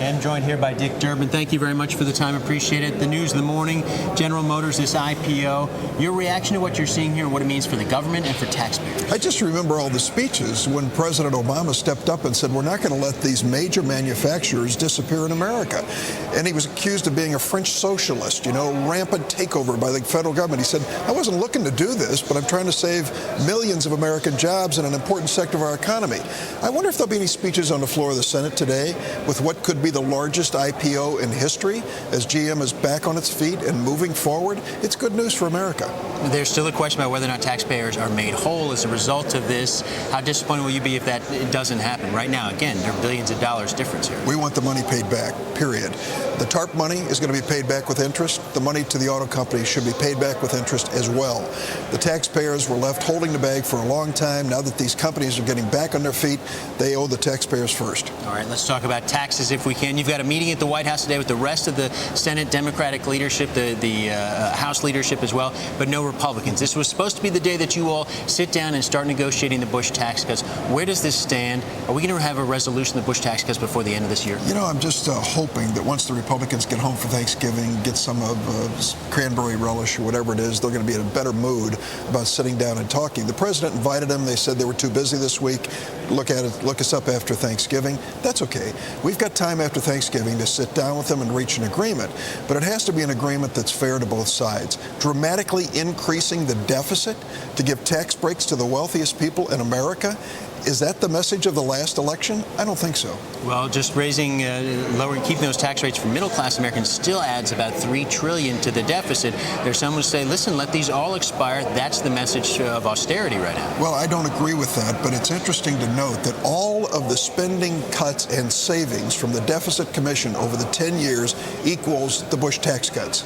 I'm joined here by Dick Durbin. Thank you very much for the time. Appreciate it. The news in the morning, General Motors, this IPO. Your reaction to what you're seeing here and what it means for the government and for taxpayers? I just remember all the speeches when President Obama stepped up and said, we're not going to let these major manufacturers disappear in America. And he was accused of being a French socialist, rampant takeover by the federal government. He said, I wasn't looking to do this, but I'm trying to save millions of American jobs in an important sector of our economy. I wonder if there'll be any speeches on the floor of the Senate today with what could be the largest IPO in history as GM is back on its feet and moving forward. It's good news for America. There's still a question about whether or not taxpayers are made whole as a result of this. How disappointed will you be if that doesn't happen? Right now, again, there are billions of dollars difference here. We want the money paid back, period. The TARP money is going to be paid back with interest. The money to the auto companies should be paid back with interest as well. The taxpayers were left holding the bag for a long time. Now that these companies are getting back on their feet, they owe the taxpayers first. All right, let's talk about taxes if we can. You've got a meeting at the White House today with the rest of the Senate Democratic leadership, the House leadership as well, but no Republicans. This was supposed to be the day that you all sit down and start negotiating the Bush tax cuts. Where does this stand? Are we going to have a resolution of the Bush tax cuts before the end of this year? I'm just hoping that once the Republicans get home for Thanksgiving, get some of cranberry relish or whatever it is, they're going to be in a better mood about sitting down and talking. The president invited them. They said they were too busy this week. Look us up after Thanksgiving. That's okay. We've got time after Thanksgiving to sit down with them and reach an agreement. But it has to be an agreement that's fair to both sides. Dramatically increasing the deficit to give tax breaks to the wealthiest people in America. Is that the message of the last election? I don't think so. Well, just keeping those tax rates for middle-class Americans still adds about $3 trillion to the deficit. There's some who say, listen, let these all expire. That's the message of austerity right now. Well, I don't agree with that, but it's interesting to note that all of the spending cuts and savings from the Deficit Commission over the 10 years equals the Bush tax cuts.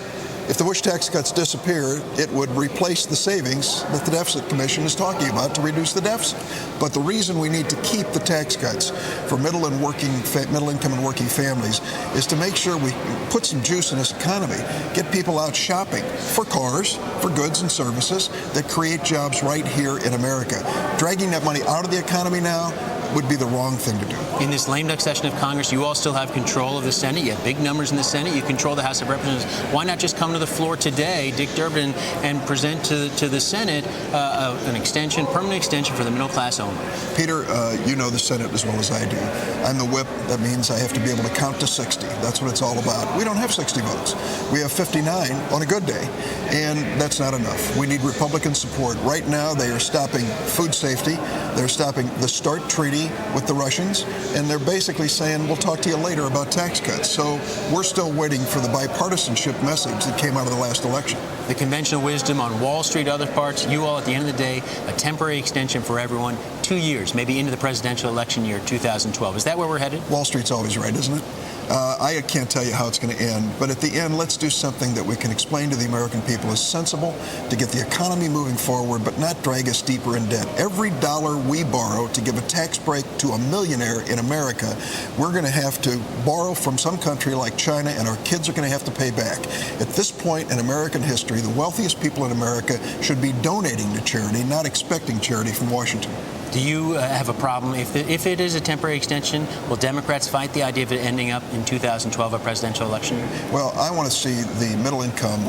If the Bush tax cuts disappear, it would replace the savings that the Deficit Commission is talking about to reduce the deficit. But the reason we need to keep the tax cuts for middle income and working families is to make sure we put some juice in this economy, get people out shopping for cars, for goods and services that create jobs right here in America. Dragging that money out of the economy now would be the wrong thing to do. In this lame duck session of Congress, you all still have control of the Senate. You have big numbers in the Senate. You control the House of Representatives. Why not just come to the floor today, Dick Durbin, and present to the Senate an permanent extension for the middle class only? Peter, you know the Senate as well as I do. I'm the whip. That means I have to be able to count to 60. That's what it's all about. We don't have 60 votes. We have 59 on a good day, and that's not enough. We need Republican support. Right now, they are stopping food safety. They're stopping the START treaty with the Russians, and they're basically saying, we'll talk to you later about tax cuts. So we're still waiting for the bipartisanship message that came out of the last election. The conventional wisdom on Wall Street, other parts, you all, at the end of the day, a temporary extension for everyone, 2 years, maybe into the presidential election year 2012. Is that where we're headed? Wall Street's always right, isn't it? I can't tell you how it's going to end, but at the end, let's do something that we can explain to the American people is sensible to get the economy moving forward, but not drag us deeper in debt. Every dollar we borrow to give a tax break to a millionaire in America, we're going to have to borrow from some country like China, and our kids are going to have to pay back. At this point in American history, the wealthiest people in America should be donating to charity, not expecting charity from Washington. Do you have a problem? If it is a temporary extension, will Democrats fight the idea of it ending up in 2012, a presidential election year? Well, I want to see the middle income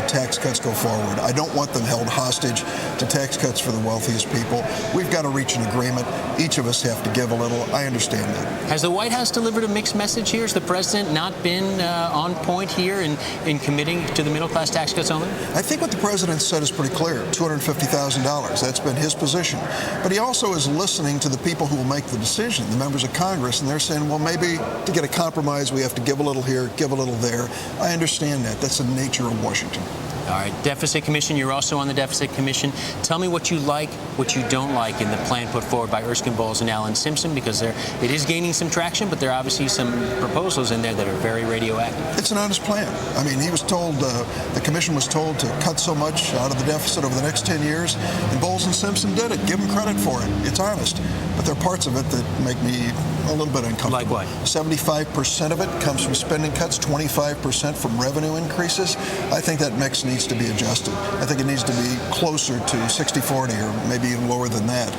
tax cuts go forward. I don't want them held hostage to tax cuts for the wealthiest people. We've got to reach an agreement. Each of us have to give a little. I understand that. Has the White House delivered a mixed message here? Has the president not been on point here in committing to the middle class tax cuts only? I think what the president said is pretty clear, $250,000. That's been his position. But he also is listening to the people who will make the decision, the members of Congress, and they're saying, well, maybe to get a compromise, we have to give a little here, give a little there. I understand that. That's the nature of Washington. All right, Deficit Commission, you're also on the Deficit Commission. Tell me what you like, what you don't like in the plan put forward by Erskine Bowles and Alan Simpson, because it is gaining some traction, but there are obviously some proposals in there that are very radioactive. It's an honest plan. I mean, he was told, the commission was told to cut so much out of the deficit over the next 10 years, and Bowles and Simpson did it. Give them credit for it. It's honest. But there are parts of it that make me a little bit uncomfortable. Like what? 75% of it comes from spending cuts, 25% from revenue increases. I think that mix needs to be adjusted. I think it needs to be closer to 60-40 or maybe even lower than that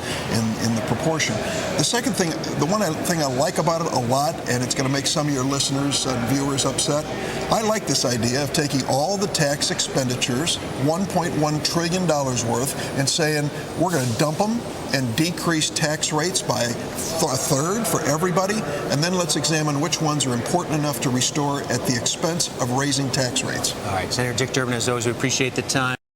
in the proportion. The second thing, thing I like about it a lot, and it's going to make some of your listeners and viewers upset, I like this idea of taking all the tax expenditures, $1.1 trillion worth, and saying we're going to dump them and decrease tax rates by a third for everybody, and then let's examine which ones are important enough to restore at the expense of raising tax rates. All right, Senator Dick Durbin, as always, we appreciate the time.